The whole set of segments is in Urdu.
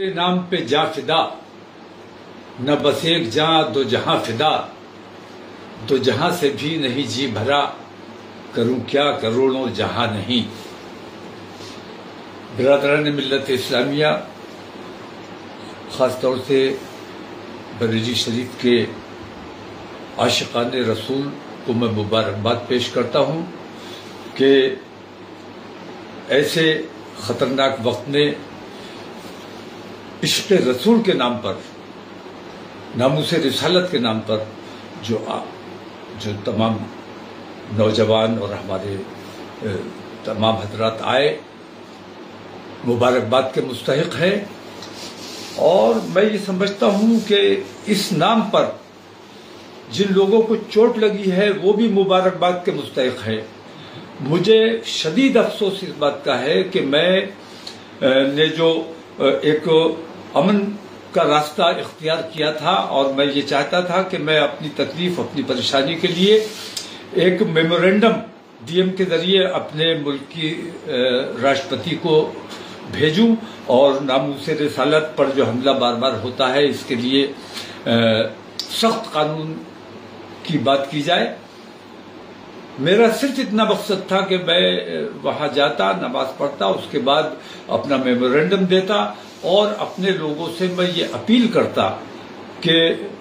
تیرے نام پہ جا فدا، نہ بس ایک جہاں دو جہاں فدا، دو جہاں سے بھی نہیں جی بھرا، کروں کیا کروڑوں جہاں نہیں۔ برادران ملت اسلامیہ، خاص طور سے بریلی شریف کے عاشقان رسول کو میں مبارکباد پیش کرتا ہوں کہ ایسے خطرناک وقت میں عشق رسول کے نام پر، ناموس رسالت کے نام پر جو تمام نوجوان اور ہمارے تمام حضرات آئے، مبارکباد کے مستحق ہیں۔ اور میں یہ سمجھتا ہوں کہ اس نام پر جن لوگوں کو چوٹ لگی ہے وہ بھی مبارکباد کے مستحق ہے۔ مجھے شدید افسوس اس بات کا ہے کہ میں نے جو ایک امن کا راستہ اختیار کیا تھا، اور میں یہ چاہتا تھا کہ میں اپنی تکلیف، اپنی پریشانی کے لیے ایک میمورینڈم ڈی ایم کے ذریعے اپنے ملک کی راشٹرپتی کو بھیجوں اور ناموس رسالت پر جو حملہ بار بار ہوتا ہے اس کے لیے سخت قانون کی بات کی جائے۔ میرا صرف اتنا مقصد تھا کہ میں وہاں جاتا، نماز پڑھتا، اس کے بعد اپنا میمورینڈم دیتا اور اپنے لوگوں سے میں یہ اپیل کرتا کہ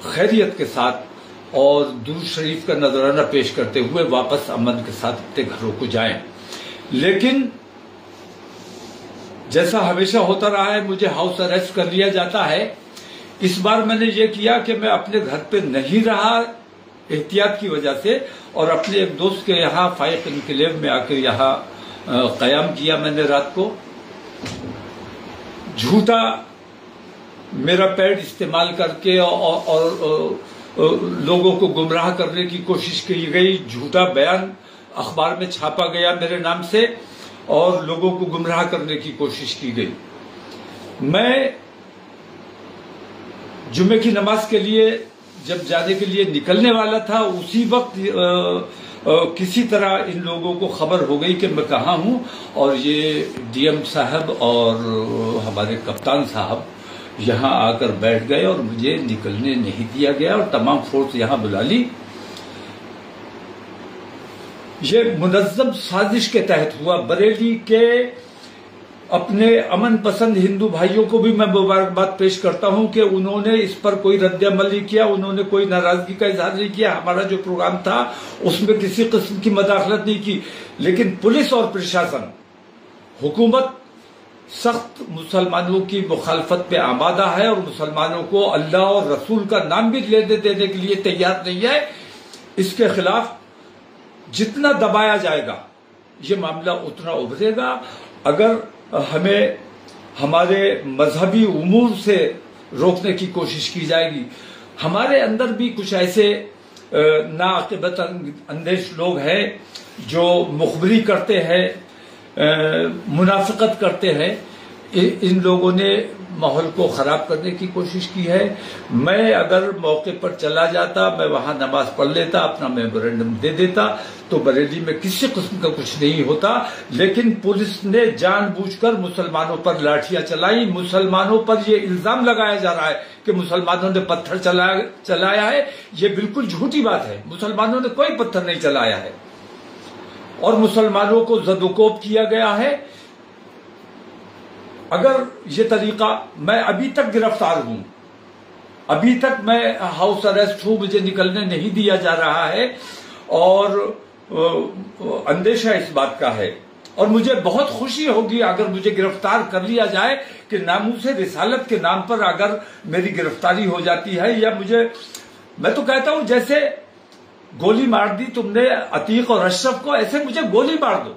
خیریت کے ساتھ اور درود شریف کا نذرانہ پیش کرتے ہوئے واپس امن کے ساتھ اپنے گھروں کو جائیں۔ لیکن جیسا ہمیشہ ہوتا رہا ہے، مجھے ہاؤس اریسٹ کر لیا جاتا ہے۔ اس بار میں نے یہ کیا کہ میں اپنے گھر پہ نہیں رہا احتیاط کی وجہ سے، اور اپنے ایک دوست کے یہاں فائق انکلیو میں آ کر یہاں قیام کیا میں نے رات کو۔ جھوٹا میرا پیڈ استعمال کر کے اور لوگوں کو گمراہ کرنے کی کوشش کی گئی، جھوٹا بیان اخبار میں چھاپا گیا میرے نام سے اور لوگوں کو گمراہ کرنے کی کوشش کی گئی۔ میں جمعے کی نماز کے لیے جب جانے کے لیے نکلنے والا تھا، اسی وقت کسی طرح ان لوگوں کو خبر ہو گئی کہ میں کہاں ہوں، اور یہ ڈی ایم صاحب اور ہمارے کپتان صاحب یہاں آ کر بیٹھ گئے اور مجھے نکلنے نہیں دیا گیا، اور تمام فورس یہاں بلا لی۔ یہ منظم سازش کے تحت ہوا۔ بریلی کے اپنے امن پسند ہندو بھائیوں کو بھی میں مبارکباد پیش کرتا ہوں کہ انہوں نے اس پر کوئی رد عمل نہیں کیا، انہوں نے کوئی ناراضگی کا اظہار نہیں کیا۔ ہمارا جو پروگرام تھا اس میں کسی قسم کی مداخلت نہیں کی، لیکن پولیس اور پرشاسن، حکومت سخت مسلمانوں کی مخالفت پہ آمادہ ہے اور مسلمانوں کو اللہ اور رسول کا نام بھی لینے دینے کے لیے تیار نہیں ہے۔ اس کے خلاف جتنا دبایا جائے گا یہ معاملہ اتنا ابھرے گا۔ اگر ہمیں ہمارے مذہبی امور سے روکنے کی کوشش کی جائے گی، ہمارے اندر بھی کچھ ایسے ناعاقبت اندیش لوگ ہیں جو مخبری کرتے ہیں، منافقت کرتے ہیں، ان لوگوں نے ماحول کو خراب کرنے کی کوشش کی ہے۔ میں اگر موقع پر چلا جاتا، میں وہاں نماز پڑھ لیتا، اپنا میمورینڈم دے دیتا تو بریلی میں کسی قسم کا کچھ نہیں ہوتا۔ لیکن پولیس نے جان بوجھ کر مسلمانوں پر لاٹھیاں چلائی، مسلمانوں پر یہ الزام لگایا جا رہا ہے کہ مسلمانوں نے پتھر چلایا ہے۔ یہ بالکل جھوٹی بات ہے، مسلمانوں نے کوئی پتھر نہیں چلایا ہے، اور مسلمانوں کو زد و کوب کیا گیا ہے۔ اگر یہ طریقہ، میں ابھی تک گرفتار ہوں، ابھی تک میں ہاؤس اریسٹ ہوں، مجھے نکلنے نہیں دیا جا رہا ہے، اور اندیشہ اس بات کا ہے، اور مجھے بہت خوشی ہوگی اگر مجھے گرفتار کر لیا جائے کہ ناموس رسالت کے نام پر اگر میری گرفتاری ہو جاتی ہے، یا میں تو کہتا ہوں جیسے گولی مار دی تم نے عتیق اور اشرف کو، ایسے مجھے گولی مار دو۔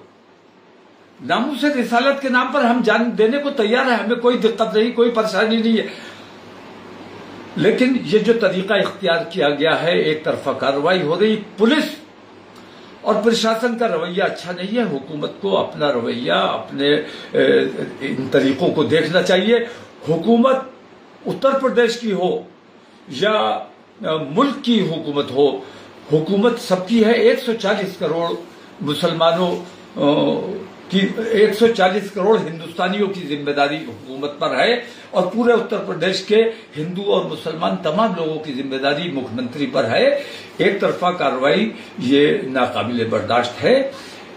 ناموس رسالت کے نام پر ہم جان دینے کو تیار ہیں، ہمیں کوئی دقت نہیں، کوئی پریشانی نہیں ہے، لیکن یہ جو طریقہ اختیار کیا گیا ہے، ایک طرفہ کارروائی ہو رہی، پولیس اور پرشاسن کا رویہ اچھا نہیں ہے۔ حکومت کو اپنا رویہ، اپنے ان طریقوں کو دیکھنا چاہیے۔ حکومت اتر پردیش کی ہو یا ملک کی حکومت ہو، حکومت سب کی ہے۔ 140 کروڑ مسلمانوں کی 140 کروڑ ہندوستانیوں کی ذمہ داری حکومت پر ہے، اور پورے اتر پردیش کے ہندو اور مسلمان تمام لوگوں کی ذمہ داری مکھیہ پر ہے۔ ایک طرفہ کارروائی یہ ناقابل برداشت ہے۔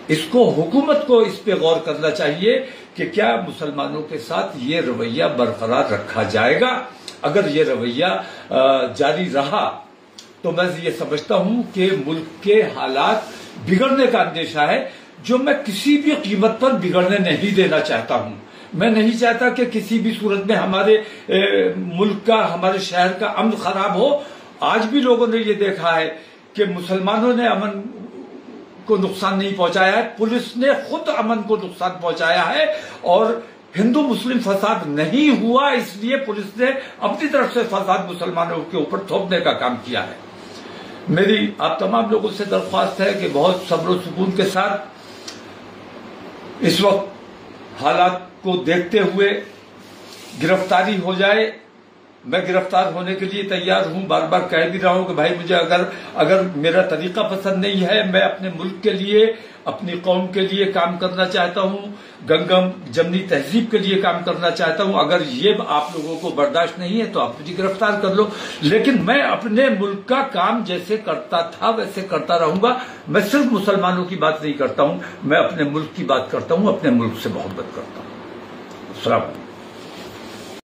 اس کو حکومت کو اس پہ غور کرنا چاہیے کہ کیا مسلمانوں کے ساتھ یہ رویہ برقرار رکھا جائے گا۔ اگر یہ رویہ جاری رہا تو میں یہ سمجھتا ہوں کہ ملک کے حالات بگڑنے کا اندیشہ ہے، جو میں کسی بھی قیمت پر بگڑنے نہیں دینا چاہتا ہوں۔ میں نہیں چاہتا کہ کسی بھی صورت میں ہمارے ملک کا، ہمارے شہر کا امن خراب ہو۔ آج بھی لوگوں نے یہ دیکھا ہے کہ مسلمانوں نے امن کو نقصان نہیں پہنچایا ہے، پولیس نے خود امن کو نقصان پہنچایا ہے، اور ہندو مسلم فساد نہیں ہوا اس لیے پولیس نے اپنی طرف سے فساد مسلمانوں کے اوپر تھوپنے کا کام کیا ہے۔ میری آپ تمام لوگوں سے درخواست ہے کہ بہت صبر و سکون کے ساتھ اس وقت حالات کو دیکھتے ہوئے گرفتاری ہو جائے۔ میں گرفتار ہونے کے لیے تیار ہوں، بار بار کہہ بھی رہا ہوں کہ بھائی مجھے اگر میرا طریقہ پسند نہیں ہے، میں اپنے ملک کے لیے، اپنی قوم کے لیے کام کرنا چاہتا ہوں، گنگم جمنی تہذیب کے لیے کام کرنا چاہتا ہوں، اگر یہ آپ لوگوں کو برداشت نہیں ہے تو آپ مجھے گرفتار کر لو، لیکن میں اپنے ملک کا کام جیسے کرتا تھا ویسے کرتا رہوں گا۔ میں صرف مسلمانوں کی بات نہیں کرتا ہوں، میں اپنے ملک کی بات کرتا ہوں، اپنے ملک سے محبت کرتا ہوں۔ السلام علیکم۔